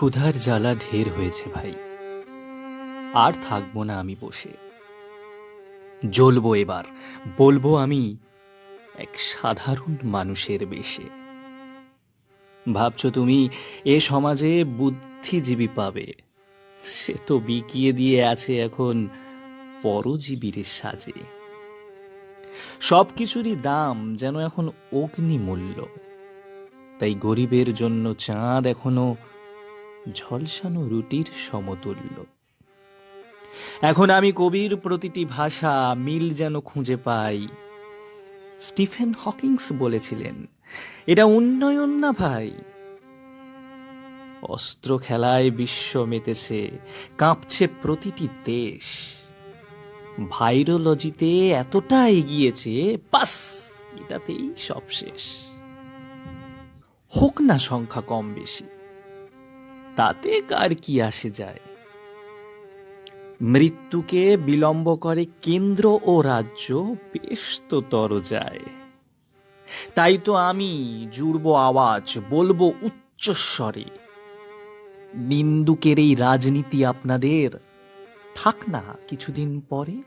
ক্ষুধার জ্বালা ঢের হয়েছে ভাই, আর থাকবো না আমি বসে। জ্বলবো এবার, বলবো আমি এক সাধারণ মানুষের বেশে। ভাবছো তুমি এ সমাজে বুদ্ধিজীবী পাবে, সে তো বিকিয়ে দিয়ে আছে এখন পরজীবীর সাজে। সবকিছুরই দাম যেন এখন অগ্নিমূল্য, তাই গরিবের জন্য চাঁদ এখনো ঝলসানো রুটির সমতুল্য। এখন আমি কবির প্রতিটি ভাষা মিল যেন খুঁজে পাই। স্টিফেন হকিংস বলেছিলেন, এটা উন্নয়ন না ভাই। অস্ত্র খেলায় বিশ্ব মেতেছে, কাঁপছে প্রতিটি দেশ। ভাইরোলজিতে এতটা এগিয়েছে, বাস এটাতেই সব শেষ। হোক না সংখ্যা কম বেশি, তাতে কার কি আসে যায়। মৃত্যুকে বিলম্ব করে কেন্দ্র ও রাজ্য, বেশ তো তর যায়। তাই তো আমি জুড়ব আওয়াজ, বলবো উচ্চস্বরে, নিন্দুকের এই রাজনীতি আপনাদের থাক না কিছুদিন পরে।